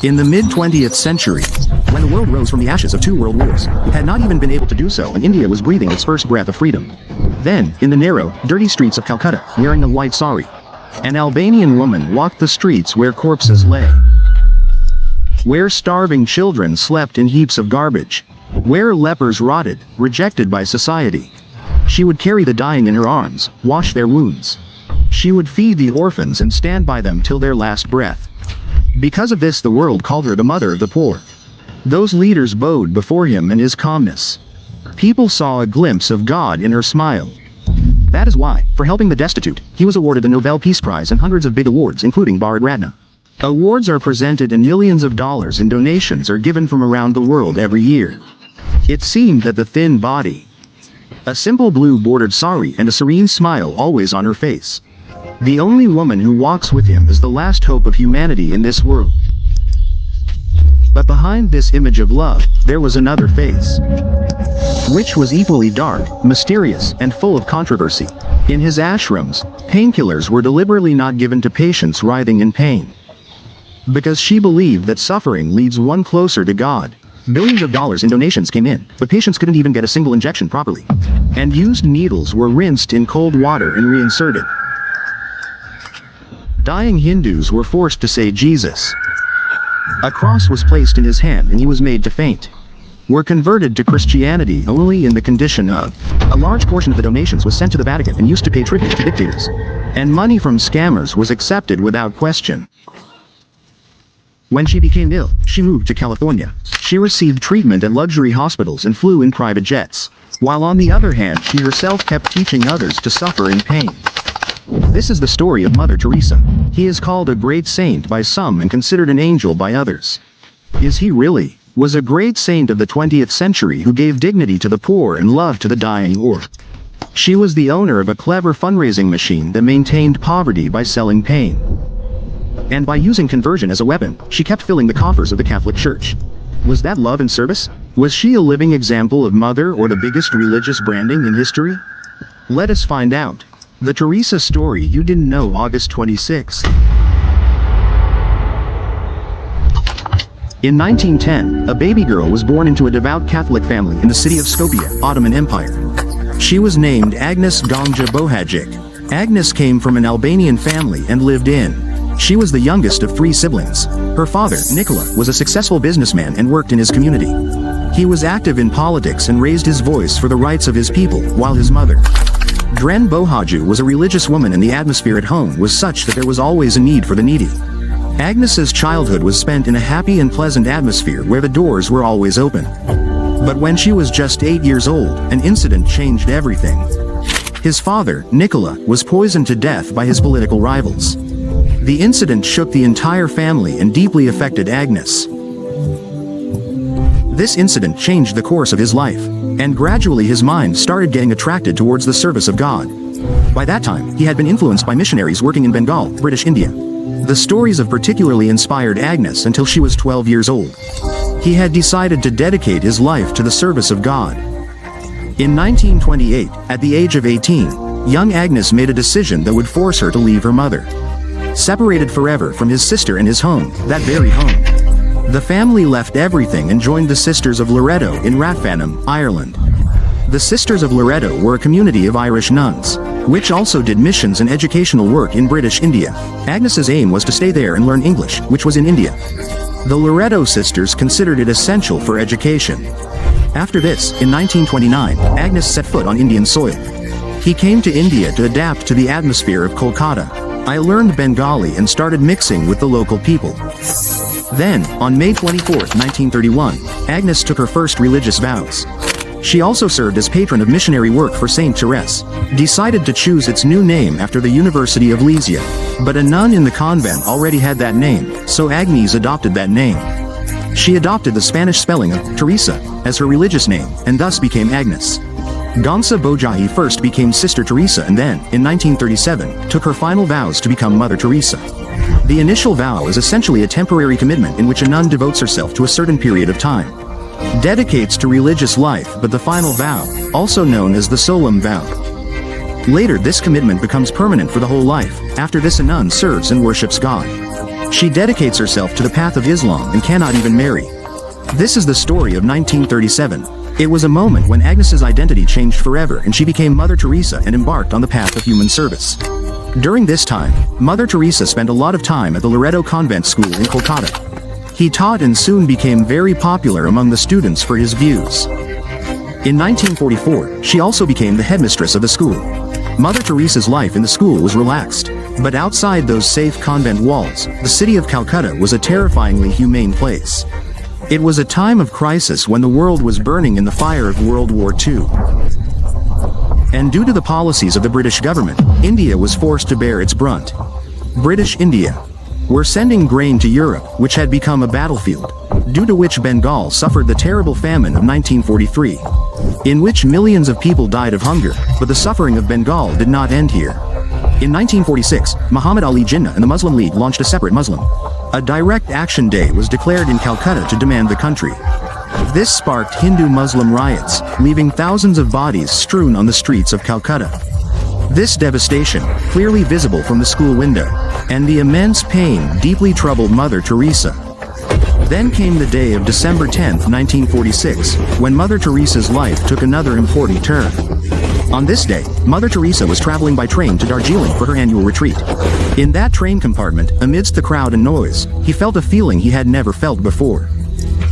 In the mid-20th century, when the world rose from the ashes of two world wars, it had not even been able to do so, and India was breathing its first breath of freedom. Then, in the narrow, dirty streets of Calcutta, wearing a white sari, an Albanian woman walked the streets where corpses lay, where starving children slept in heaps of garbage, where lepers rotted, rejected by society. She would carry the dying in her arms, wash their wounds. She would feed the orphans and stand by them till their last breath. Because of this, the world called her the mother of the poor. Those leaders bowed before him and his calmness. People saw a glimpse of God in her smile. That is why, for helping the destitute, he was awarded the Nobel Peace Prize and hundreds of big awards, including Bharat Ratna. Awards are presented and millions of dollars in donations are given from around the world every year. It seemed that the thin body, a simple blue-bordered sari and a serene smile always on her face. The only woman who walks with him is the last hope of humanity in this world. But behind this image of love, there was another face, which was equally dark, mysterious, and full of controversy. In his ashrams, painkillers were deliberately not given to patients writhing in pain, because she believed that suffering leads one closer to God. Billions of dollars in donations came in, but patients couldn't even get a single injection properly. And used needles were rinsed in cold water and reinserted. Dying Hindus were forced to say Jesus. A cross was placed in his hand and he was made to faint. Were converted to Christianity only in the condition of a large portion of the donations was sent to the Vatican and used to pay tribute to dictators. And money from scammers was accepted without question. When she became ill, she moved to California. She received treatment at luxury hospitals and flew in private jets, while on the other hand she herself kept teaching others to suffer in pain. This is the story of Mother Teresa. He is called a great saint by some and considered an angel by others. Is he really? Was a great saint of the 20th century who gave dignity to the poor and love to the dying or? She was the owner of a clever fundraising machine that maintained poverty by selling pain. And by using conversion as a weapon, she kept filling the coffers of the Catholic Church. Was that love and service? Was she a living example of mother or the biggest religious branding in history? Let us find out. The Teresa story you didn't know, August 26. In 1910, a baby girl was born into a devout Catholic family in the city of Skopje, Ottoman Empire. She was named Agnes Gonja Bohajic. Agnes came from an Albanian family and lived in. She was the youngest of 3 siblings. Her father, Nikola, was a successful businessman and worked in his community. He was active in politics and raised his voice for the rights of his people, while his mother, Dren Bohaju, was a religious woman, and the atmosphere at home was such that there was always a need for the needy. Agnes's childhood was spent in a happy and pleasant atmosphere where the doors were always open. But when she was just 8 years old, an incident changed everything. His father, Nikola, was poisoned to death by his political rivals. The incident shook the entire family and deeply affected Agnes. This incident changed the course of his life, and gradually his mind started getting attracted towards the service of God. By that time, he had been influenced by missionaries working in Bengal, British India. The stories have particularly inspired Agnes until she was 12 years old. He had decided to dedicate his life to the service of God. In 1928, at the age of 18, young Agnes made a decision that would force her to leave her mother. Separated forever from his sister and his home, that very home. The family left everything and joined the Sisters of Loreto in Rathfarnham, Ireland. The Sisters of Loreto were a community of Irish nuns, which also did missions and educational work in British India. Agnes's aim was to stay there and learn English, which was in India. The Loreto sisters considered it essential for education. After this, in 1929, Agnes set foot on Indian soil. He came to India to adapt to the atmosphere of Kolkata. I learned Bengali and started mixing with the local people. Then, on May 24, 1931, Agnes took her first religious vows. She also served as patron of missionary work for Saint Therese, decided to choose its new name after the University of Lisieux. But a nun in the convent already had that name, so Agnes adopted that name. She adopted the Spanish spelling of Teresa as her religious name, and thus became Agnes. Gonza Bojahi first became Sister Teresa and then, in 1937, took her final vows to become Mother Teresa. The initial vow is essentially a temporary commitment in which a nun devotes herself to a certain period of time, dedicates to religious life, but the final vow, also known as the solemn vow. Later this commitment becomes permanent for the whole life. After this a nun serves and worships God. She dedicates herself to the path of Islam and cannot even marry. This is the story of 1937. It was a moment when Agnes's identity changed forever and she became Mother Teresa and embarked on the path of human service. During this time, Mother Teresa spent a lot of time at the Loreto Convent School in Kolkata. He taught and soon became very popular among the students for his views. In 1944, she also became the headmistress of the school. Mother Teresa's life in the school was relaxed. But outside those safe convent walls, the city of Calcutta was a terrifyingly humane place. It was a time of crisis when the world was burning in the fire of World War II. And due to the policies of the British government, India was forced to bear its brunt. British India were sending grain to Europe, which had become a battlefield, due to which Bengal suffered the terrible famine of 1943, in which millions of people died of hunger, but the suffering of Bengal did not end here. In 1946, Muhammad Ali Jinnah and the Muslim League launched a separate Muslim. A direct action day was declared in Calcutta to demand the country. This sparked Hindu-Muslim riots, leaving thousands of bodies strewn on the streets of Calcutta. This devastation, clearly visible from the school window, and the immense pain deeply troubled Mother Teresa. Then came the day of December 10, 1946, when Mother Teresa's life took another important turn. On this day, Mother Teresa was traveling by train to Darjeeling for her annual retreat. In that train compartment, amidst the crowd and noise, he felt a feeling he had never felt before.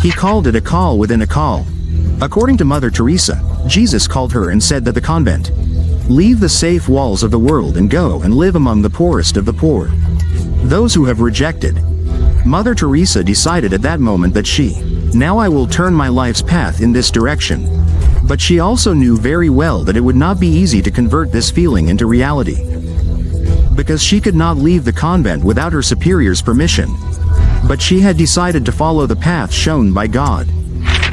He called it a call within a call. According to Mother Teresa, Jesus called her and said that the convent, "Leave the safe walls of the world and go and live among the poorest of the poor." Those who have rejected. Mother Teresa decided at that moment that now I will turn my life's path in this direction. But she also knew very well that it would not be easy to convert this feeling into reality. Because she could not leave the convent without her superior's permission. But she had decided to follow the path shown by God.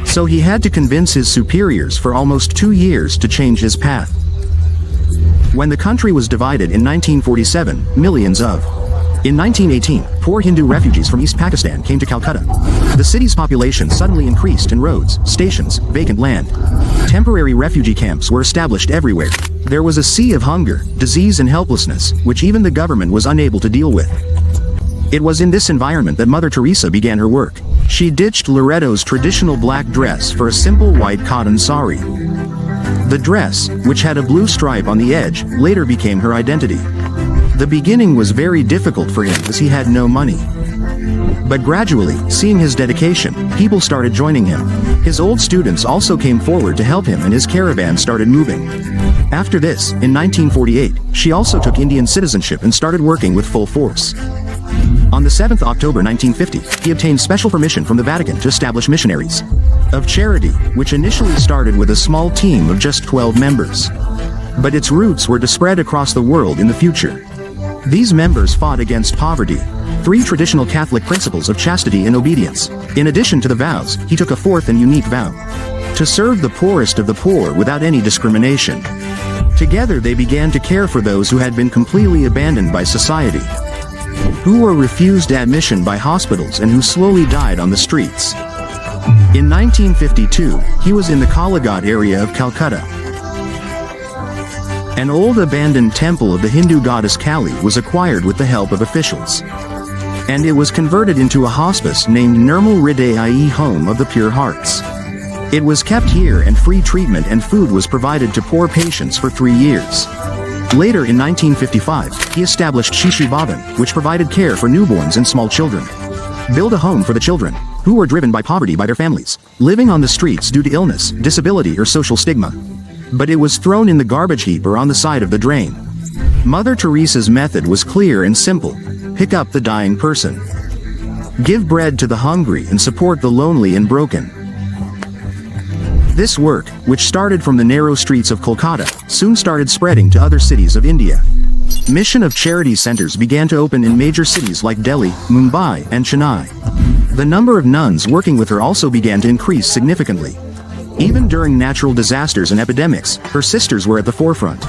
So he had to convince his superiors for almost 2 years to change his path. When the country was divided in 1947, millions of In 1918, poor Hindu refugees from East Pakistan came to Calcutta. The city's population suddenly increased and roads, stations, vacant land. Temporary refugee camps were established everywhere. There was a sea of hunger, disease and helplessness, which even the government was unable to deal with. It was in this environment that Mother Teresa began her work. She ditched Loreto's traditional black dress for a simple white cotton sari. The dress, which had a blue stripe on the edge, later became her identity. The beginning was very difficult for him as he had no money. But gradually, seeing his dedication, people started joining him. His old students also came forward to help him and his caravan started moving. After this, in 1948, she also took Indian citizenship and started working with full force. On the 7th October 1950, he obtained special permission from the Vatican to establish missionaries of charity, which initially started with a small team of just 12 members. But its roots were to spread across the world in the future. These members fought against poverty, 3 traditional Catholic principles of chastity and obedience. In addition to the vows, he took a 4th and unique vow: to serve the poorest of the poor without any discrimination. Together they began to care for those who had been completely abandoned by society, who were refused admission by hospitals and who slowly died on the streets. In 1952, he was in the Kalighat area of Calcutta. An old abandoned temple of the Hindu goddess Kali was acquired with the help of officials. And it was converted into a hospice named Nirmal Hriday Home of the Pure Hearts. It was kept here and free treatment and food was provided to poor patients for 3 years. Later in 1955, he established Shishi Bhavan, which provided care for newborns and small children. Build a home for the children, who were driven by poverty by their families, living on the streets due to illness, disability or social stigma. But it was thrown in the garbage heap or on the side of the drain. Mother Teresa's method was clear and simple: pick up the dying person, give bread to the hungry and support the lonely and broken. This work, which started from the narrow streets of Kolkata, soon started spreading to other cities of India. Mission of charity centers began to open in major cities like Delhi, Mumbai, and Chennai. The number of nuns working with her also began to increase significantly. Even during natural disasters and epidemics, her sisters were at the forefront.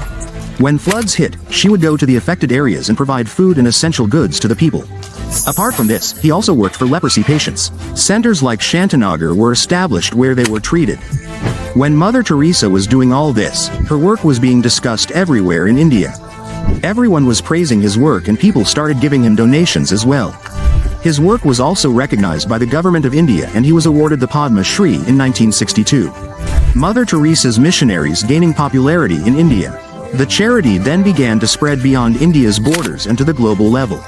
When floods hit, she would go to the affected areas and provide food and essential goods to the people. Apart from this, he also worked for leprosy patients. Centers like Shantinagar were established where they were treated. When Mother Teresa was doing all this, her work was being discussed everywhere in India. Everyone was praising his work and people started giving him donations as well. His work was also recognized by the government of India, and he was awarded the Padma Shri in 1962. Mother Teresa's missionaries gaining popularity in India. The charity then began to spread beyond India's borders and to the global level.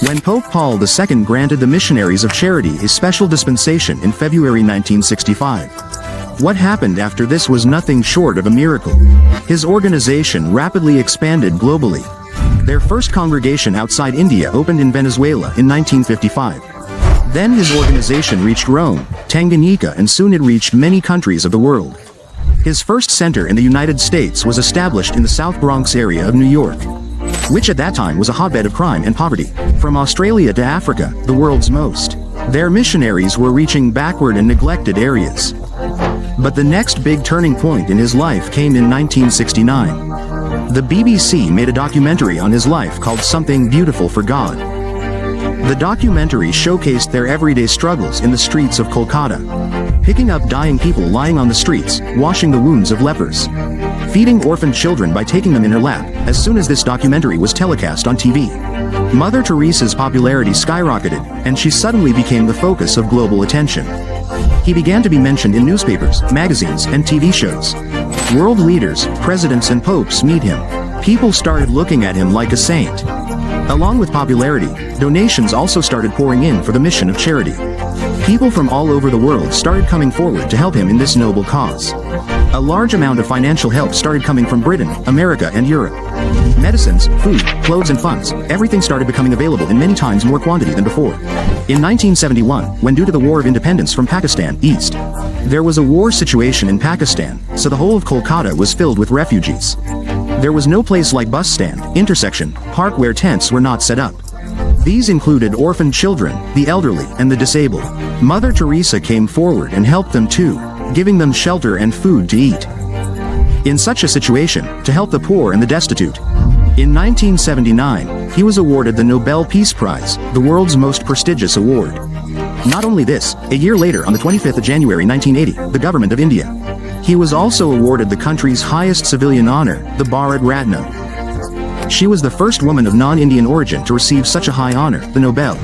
When Pope Paul II granted the missionaries of charity a special dispensation in February 1965. What happened after this was nothing short of a miracle. His organization rapidly expanded globally. Their first congregation outside India opened in Venezuela in 1955. Then his organization reached Rome, Tanganyika, and soon it reached many countries of the world. His first center in the United States was established in the South Bronx area of New York, which at that time was a hotbed of crime and poverty. From Australia to Africa, the world's most. Their missionaries were reaching backward and neglected areas. But the next big turning point in his life came in 1969. The BBC made a documentary on his life called Something Beautiful for God. The documentary showcased their everyday struggles in the streets of Kolkata. Picking up dying people lying on the streets, washing the wounds of lepers, feeding orphaned children by taking them in her lap. As soon as this documentary was telecast on TV, Mother Teresa's popularity skyrocketed, and she suddenly became the focus of global attention. He began to be mentioned in newspapers, magazines, and TV shows. World leaders, presidents, and popes meet him. People started looking at him like a saint. Along with popularity, donations also started pouring in for the mission of charity. People from all over the world started coming forward to help him in this noble cause. A large amount of financial help started coming from Britain, America, and Europe. Medicines, food, clothes, and funds, everything started becoming available in many times more quantity than before. In 1971, when due to the War of Independence from Pakistan East, there was a war situation in Pakistan, so the whole of Kolkata was filled with refugees. There was no place like bus stand, intersection, park where tents were not set up. These included orphaned children, the elderly, and the disabled. Mother Teresa came forward and helped them too, giving them shelter and food to eat. In such a situation, to help the poor and the destitute. In 1979, he was awarded the Nobel Peace Prize, the world's most prestigious award. Not only this, a year later on the 25th of January 1980, the government of India. He was also awarded the country's highest civilian honor, the Bharat Ratna. She was the first woman of non-Indian origin to receive such a high honor, the Nobel.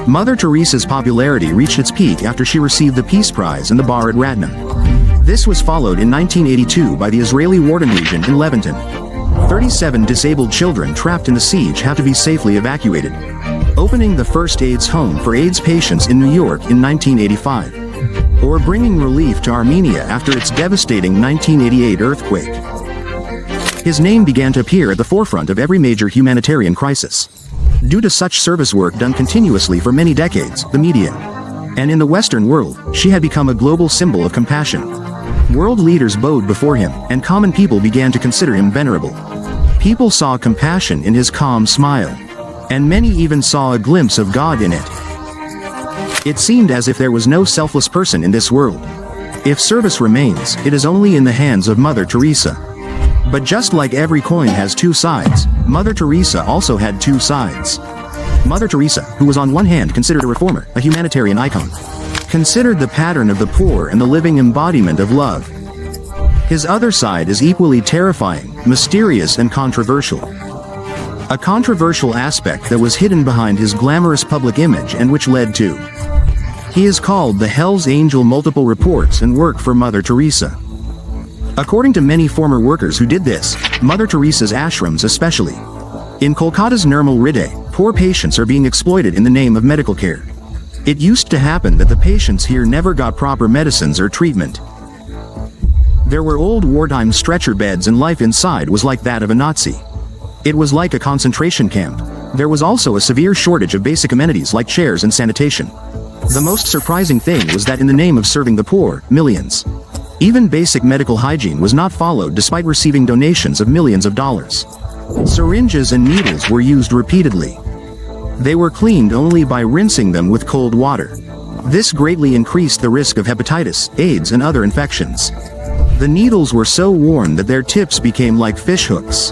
Mother Teresa's popularity reached its peak after she received the Peace Prize and the Bharat Ratna. This was followed in 1982 by the Israeli Warden region in Levanton. 37 disabled children trapped in the siege have to be safely evacuated. Opening the first AIDS home for AIDS patients in New York in 1985. Or bringing relief to Armenia after its devastating 1988 earthquake. His name began to appear at the forefront of every major humanitarian crisis. Due to such service work done continuously for many decades, the media, and in the Western world, she had become a global symbol of compassion. World leaders bowed before him, and common people began to consider him venerable. People saw compassion in his calm smile, and many even saw a glimpse of God in it. It seemed as if there was no selfless person in this world. If service remains, it is only in the hands of Mother Teresa. But just like every coin has two sides, Mother Teresa also had two sides. Mother Teresa, who was on one hand considered a reformer, a humanitarian icon, considered the pattern of the poor and the living embodiment of love. His other side is equally terrifying, mysterious, and controversial. A controversial aspect that was hidden behind his glamorous public image and which led to. He is called the Hell's Angel. Multiple reports and work for Mother Teresa. According to many former workers who did this, Mother Teresa's ashrams especially. In Kolkata's Nirmal Hriday, poor patients are being exploited in the name of medical care. It used to happen that the patients here never got proper medicines or treatment. There were old wartime stretcher beds and life inside was like that of a Nazi. It was like a concentration camp. There was also a severe shortage of basic amenities like chairs and sanitation. The most surprising thing was that in the name of serving the poor, millions. Even basic medical hygiene was not followed despite receiving donations of millions of dollars. Syringes and needles were used repeatedly. They were cleaned only by rinsing them with cold water. This greatly increased the risk of hepatitis, AIDS, and other infections. The needles were so worn that their tips became like fish hooks,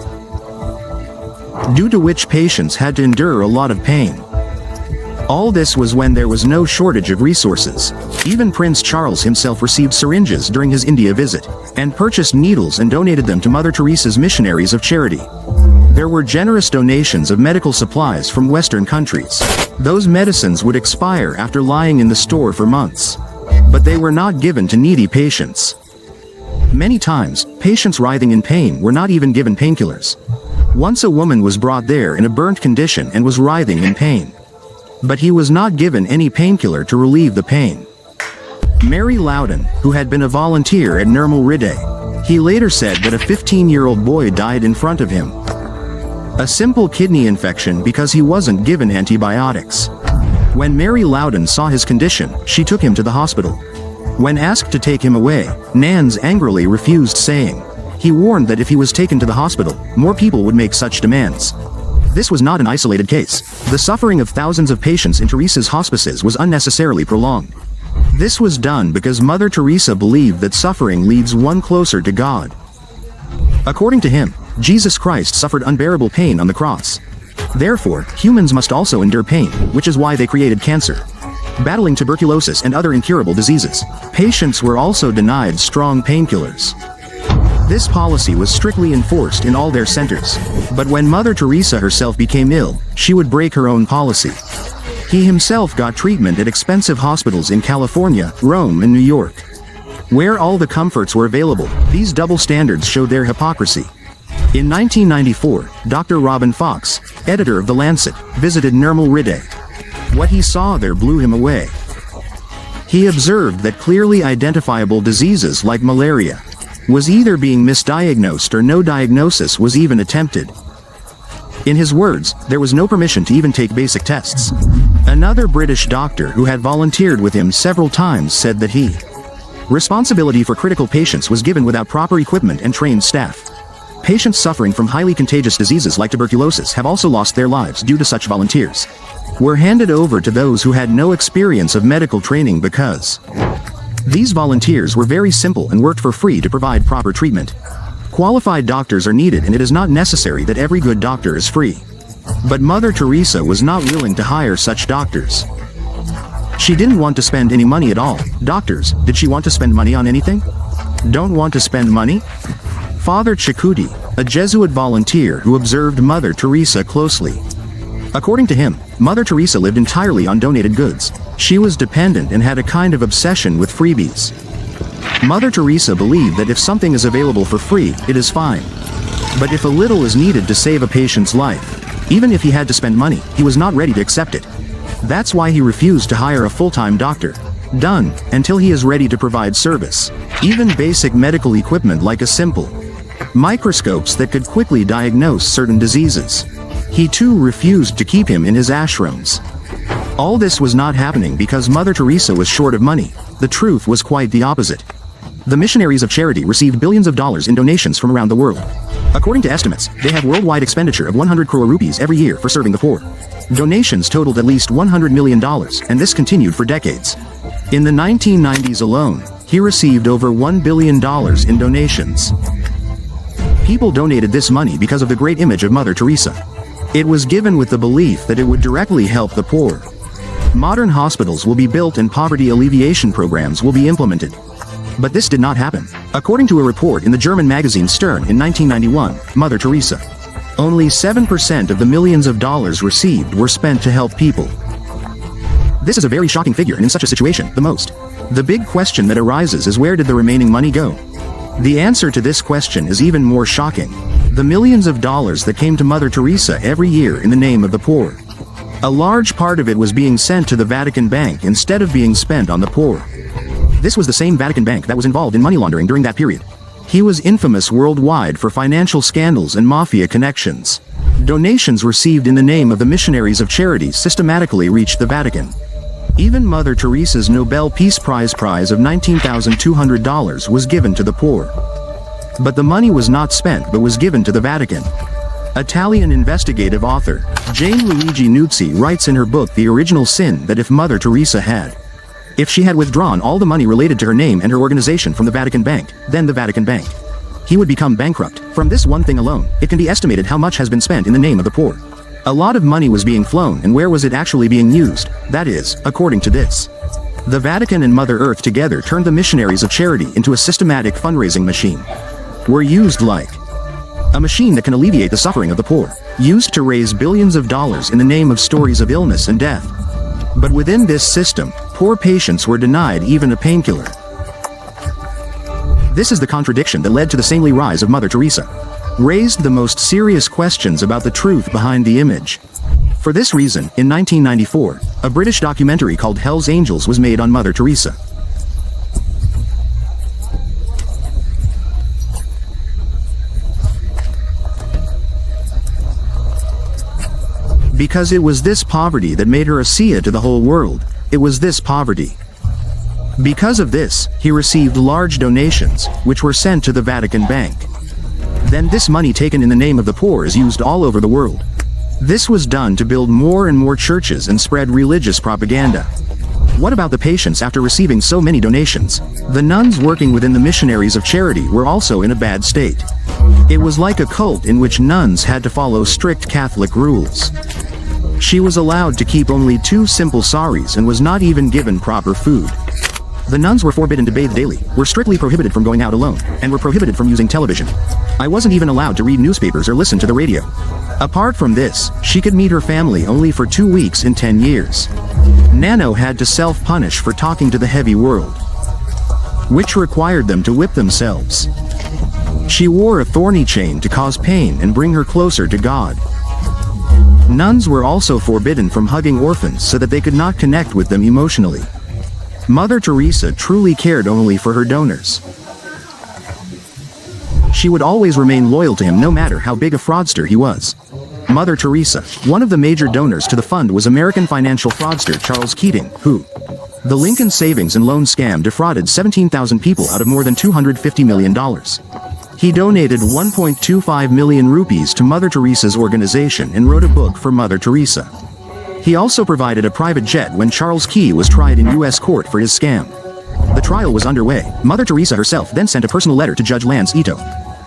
due to which patients had to endure a lot of pain. All this was when there was no shortage of resources. Even Prince Charles himself received syringes during his India visit, and purchased needles and donated them to Mother Teresa's missionaries of charity. There were generous donations of medical supplies from Western countries. Those medicines would expire after lying in the store for months. But they were not given to needy patients. Many times, patients writhing in pain were not even given painkillers. Once a woman was brought there in a burnt condition and was writhing in pain. But he was not given any painkiller to relieve the pain. Mary Loudon, who had been a volunteer at Nobel Peace, he later said that a 15-year-old boy died in front of him. A simple kidney infection because he wasn't given antibiotics. When Mary Loudon saw his condition, she took him to the hospital. When asked to take him away, Nans angrily refused, saying, he warned that if he was taken to the hospital, more people would make such demands. This was not an isolated case. The suffering of thousands of patients in Teresa's hospices was unnecessarily prolonged. This was done because Mother Teresa believed that suffering leads one closer to God. According to him, Jesus Christ suffered unbearable pain on the cross. Therefore, humans must also endure pain, which is why they created cancer. Battling tuberculosis and other incurable diseases, patients were also denied strong painkillers. This policy was strictly enforced in all their centers. But when Mother Teresa herself became ill, she would break her own policy. He himself got treatment at expensive hospitals in California, Rome, and New York. Where all the comforts were available, these double standards showed their hypocrisy. In 1994, Dr. Robin Fox, editor of The Lancet, visited Nobel Peace. What he saw there blew him away. He observed that clearly identifiable diseases like malaria was either being misdiagnosed or no diagnosis was even attempted. In his words, there was no permission to even take basic tests. Another British doctor who had volunteered with him several times said that responsibility for critical patients was given without proper equipment and trained staff. Patients suffering from highly contagious diseases like tuberculosis have also lost their lives due to such volunteers. Were handed over to those who had no experience of medical training because these volunteers were very simple and worked for free to provide proper treatment. Qualified doctors are needed, and it is not necessary that every good doctor is free. But Mother Teresa was not willing to hire such doctors. She didn't want to spend any money at all. Doctors, did she want to spend money on anything? Don't want to spend money? Father Chikuti, a Jesuit volunteer who observed Mother Teresa closely. According to him, Mother Teresa lived entirely on donated goods. She was dependent and had a kind of obsession with freebies. Mother Teresa believed that if something is available for free, it is fine. But if a little is needed to save a patient's life, even if he had to spend money, he was not ready to accept it. That's why he refused to hire a full-time doctor. Done, until he is ready to provide service. Even basic medical equipment like a simple microscopes that could quickly diagnose certain diseases. He too refused to keep him in his ashrams. All this was not happening because Mother Teresa was short of money. The truth was quite the opposite. The missionaries of charity received billions of dollars in donations from around the world. According to estimates, they have worldwide expenditure of 100 crore rupees every year for serving the poor. Donations totaled at least $100 million, and this continued for decades. In the 1990s alone, he received over $1 billion in donations. People donated this money because of the great image of Mother Teresa. It was given with the belief that it would directly help the poor. Modern hospitals will be built and poverty alleviation programs will be implemented. But this did not happen. According to a report in the German magazine Stern in 1991, Mother Teresa, only 7% of the millions of dollars received were spent to help people. This is a very shocking figure, and in such a situation, the big question that arises is, where did the remaining money go? The answer to this question is even more shocking. The millions of dollars that came to Mother Teresa every year in the name of the poor. A large part of it was being sent to the Vatican Bank instead of being spent on the poor. This was the same Vatican Bank that was involved in money laundering during that period. He was infamous worldwide for financial scandals and mafia connections. Donations received in the name of the missionaries of charity systematically reached the Vatican. Even Mother Teresa's Nobel Peace Prize of $19,200 was given to the poor. But the money was not spent but was given to the Vatican. Italian investigative author Jane Luigi Nuzzi writes in her book The Original Sin that if Mother Teresa had withdrawn all the money related to her name and her organization from the Vatican Bank, then the Vatican Bank, he would become bankrupt. From this one thing alone, it can be estimated how much has been spent in the name of the poor. A lot of money was being flown, and where was it actually being used? That is, according to this, the Vatican and Mother Earth together turned the missionaries of charity into a systematic fundraising machine. Were used like a machine that can alleviate the suffering of the poor, used to raise billions of dollars in the name of stories of illness and death. But within this system, poor patients were denied even a painkiller. This is the contradiction that led to the saintly rise of Mother Teresa, raised the most serious questions about the truth behind the image. For this reason, in 1994, a British documentary called Hell's Angels was made on Mother Teresa. Because it was this poverty that made her a seer to the whole world. It was this poverty. Because of this, he received large donations, which were sent to the Vatican Bank. Then this money taken in the name of the poor is used all over the world. This was done to build more and more churches and spread religious propaganda. What about the patients after receiving so many donations? The nuns working within the missionaries of charity were also in a bad state. It was like a cult in which nuns had to follow strict Catholic rules. She was allowed to keep only 2 simple saris and was not even given proper food. The nuns were forbidden to bathe daily, were strictly prohibited from going out alone, and were prohibited from using television. I wasn't even allowed to read newspapers or listen to the radio. Apart from this, she could meet her family only for 2 weeks in 10 years. Nano had to self-punish for talking to the heavy world, which required them to whip themselves. She wore a thorny chain to cause pain and bring her closer to God. Nuns were also forbidden from hugging orphans so that they could not connect with them emotionally. Mother Teresa truly cared only for her donors. She would always remain loyal to him no matter how big a fraudster he was. Mother Teresa, one of the major donors to the fund, was American financial fraudster Charles Keating, who, the Lincoln savings and loan scam, defrauded 17,000 people out of more than $250 million. He donated 1.25 million rupees to Mother Teresa's organization and wrote a book for Mother Teresa. He also provided a private jet when Charles Key was tried in U.S. court for his scam. The trial was underway. Mother Teresa herself then sent a personal letter to Judge Lance Ito.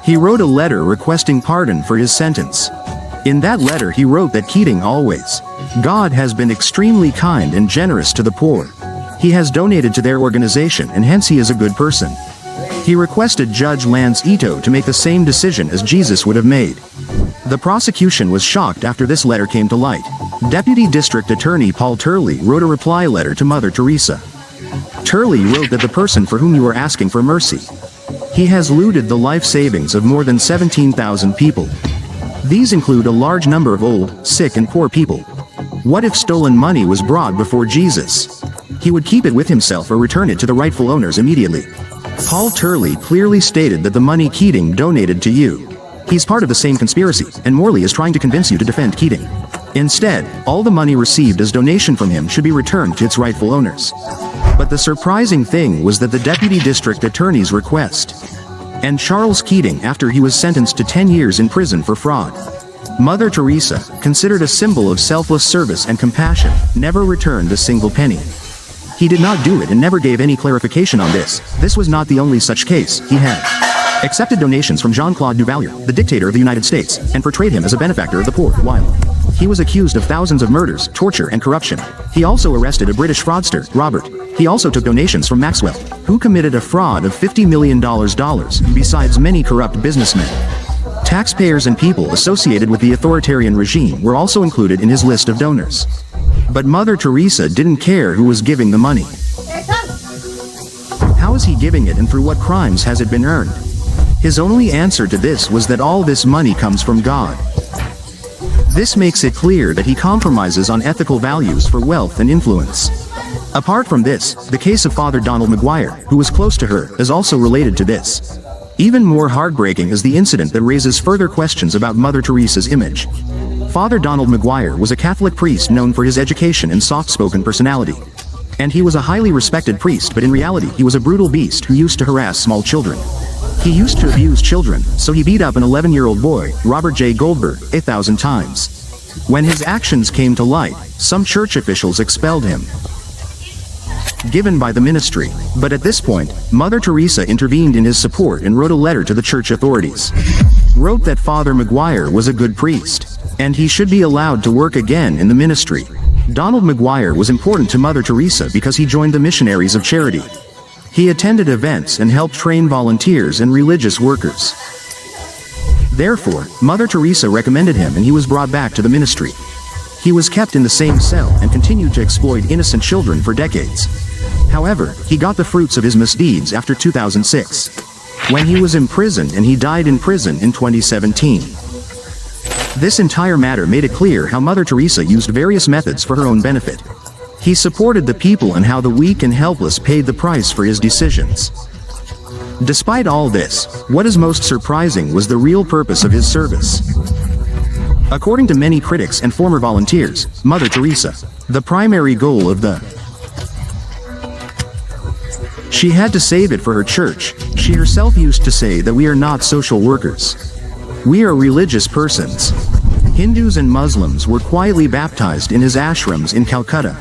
He wrote a letter requesting pardon for his sentence. In that letter he wrote that Keating always, God has been extremely kind and generous to the poor. He has donated to their organization and hence he is a good person. He requested Judge Lance Ito to make the same decision as Jesus would have made. The prosecution was shocked after this letter came to light. Deputy District Attorney Paul Turley wrote a reply letter to Mother Teresa. Turley wrote that the person for whom you are asking for mercy, he has looted the life savings of more than 17,000 people. These include a large number of old, sick and poor people. What if stolen money was brought before Jesus? He would keep it with himself or return it to the rightful owners immediately. Paul Turley clearly stated that the money Keating donated to you, he's part of the same conspiracy, and Morley is trying to convince you to defend Keating. Instead, all the money received as donation from him should be returned to its rightful owners. But the surprising thing was that the Deputy District Attorney's request, and Charles Keating, after he was sentenced to 10 years in prison for fraud, Mother Teresa, considered a symbol of selfless service and compassion, never returned a single penny. He did not do it and never gave any clarification on this. This was not the only such case. He had accepted donations from Jean-Claude Duvalier, the dictator of the United States, and portrayed him as a benefactor of the poor, while he was accused of thousands of murders, torture, and corruption. He also arrested a British fraudster, Robert. He also took donations from Maxwell, who committed a fraud of $50 million, besides many corrupt businessmen. Taxpayers and people associated with the authoritarian regime were also included in his list of donors. But Mother Teresa didn't care who was giving the money. How is he giving it and through what crimes has it been earned? His only answer to this was that all this money comes from God. This makes it clear that he compromises on ethical values for wealth and influence. Apart from this, the case of Father Donald McGuire, who was close to her, is also related to this. Even more heartbreaking is the incident that raises further questions about Mother Teresa's image. Father Donald McGuire was a Catholic priest known for his education and soft-spoken personality. And he was a highly respected priest, but in reality he was a brutal beast who used to harass small children. He used to abuse children, so he beat up an 11-year-old boy, Robert J. Goldberg, 1,000 times. When his actions came to light, some church officials expelled him, given by the ministry. But at this point, Mother Teresa intervened in his support and wrote a letter to the church authorities. Wrote that Father McGuire was a good priest, and he should be allowed to work again in the ministry. Donald McGuire was important to Mother Teresa because he joined the missionaries of charity. He attended events and helped train volunteers and religious workers. Therefore, Mother Teresa recommended him and he was brought back to the ministry. He was kept in the same cell and continued to exploit innocent children for decades. However, he got the fruits of his misdeeds after 2006, when he was imprisoned, and he died in prison in 2017. This entire matter made it clear how Mother Teresa used various methods for her own benefit. He supported the people and how the weak and helpless paid the price for his decisions. Despite all this, what is most surprising was the real purpose of his service. According to many critics and former volunteers, Mother Teresa, the primary goal of she had to save it for her church. She herself used to say that we are not social workers. We are religious persons. Hindus and Muslims were quietly baptized in his ashrams in Calcutta.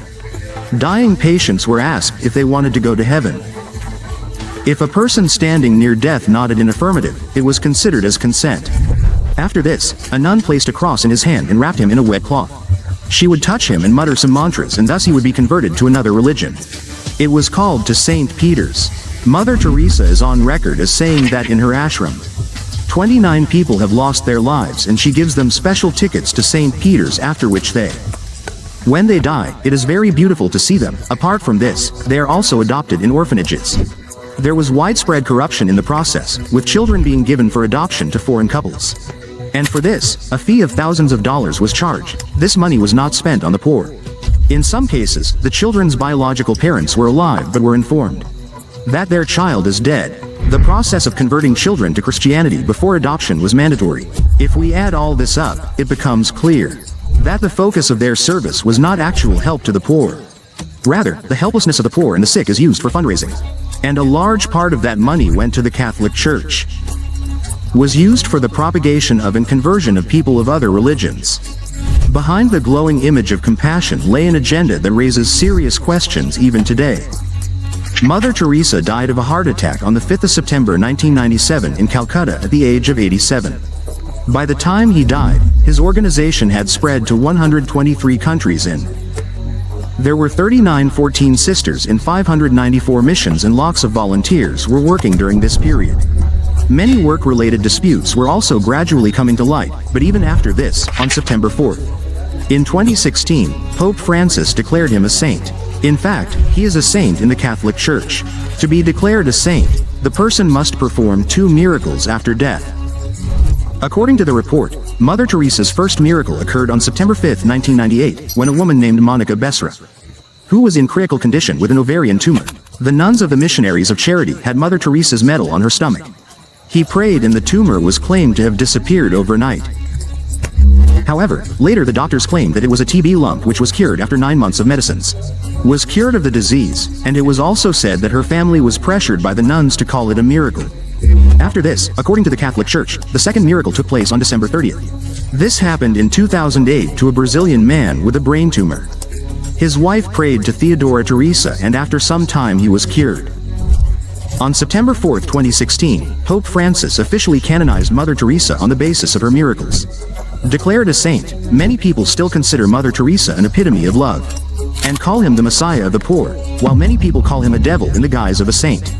Dying patients were asked if they wanted to go to heaven. If a person standing near death nodded in affirmative, it was considered as consent. After this, a nun placed a cross in his hand and wrapped him in a wet cloth. She would touch him and mutter some mantras, and thus he would be converted to another religion. It was called to St. Peter's. Mother Teresa is on record as saying that in her ashram, 29 people have lost their lives, and she gives them special tickets to St. Peter's, after which when they die, it is very beautiful to see them. Apart from this, they are also adopted in orphanages. There was widespread corruption in the process, with children being given for adoption to foreign couples. And for this, a fee of thousands of dollars was charged. This money was not spent on the poor. In some cases, the children's biological parents were alive but were informed that their child is dead. The process of converting children to Christianity before adoption was mandatory. If we add all this up, it becomes clear that the focus of their service was not actual help to the poor. Rather, the helplessness of the poor and the sick is used for fundraising. And a large part of that money went to the Catholic Church, was used for the propagation of and conversion of people of other religions. Behind the glowing image of compassion lay an agenda that raises serious questions even today. Mother Teresa died of a heart attack on the 5th of September 1997 in Calcutta at the age of 87. By the time he died, his organization had spread to 123 countries there were 14 sisters in 594 missions, and lots of volunteers were working during this period. Many work-related disputes were also gradually coming to light, but even after this, on September 4th, in 2016, Pope Francis declared him a saint. In fact, he is a saint in the Catholic Church. To be declared a saint, the person must perform 2 miracles after death. According to the report, Mother Teresa's first miracle occurred on September 5, 1998, when a woman named Monica Besra, who was in critical condition with an ovarian tumor. The nuns of the Missionaries of Charity had Mother Teresa's medal on her stomach. He prayed and the tumor was claimed to have disappeared overnight. However, later the doctors claimed that it was a TB lump which was cured after 9 months of medicines. Was cured of the disease, and it was also said that her family was pressured by the nuns to call it a miracle. After this, according to the Catholic Church, the second miracle took place on December 30th. This happened in 2008 to a Brazilian man with a brain tumor. His wife prayed to Theodora Teresa, and after some time he was cured. On September 4, 2016, Pope Francis officially canonized Mother Teresa on the basis of her miracles. Declared a saint, many people still consider Mother Teresa an epitome of love, and call him the Messiah of the poor, while many people call him a devil in the guise of a saint,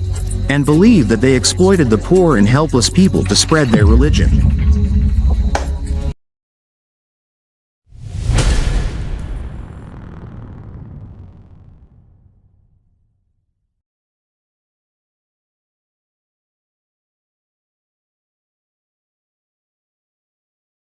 and believe that they exploited the poor and helpless people to spread their religion.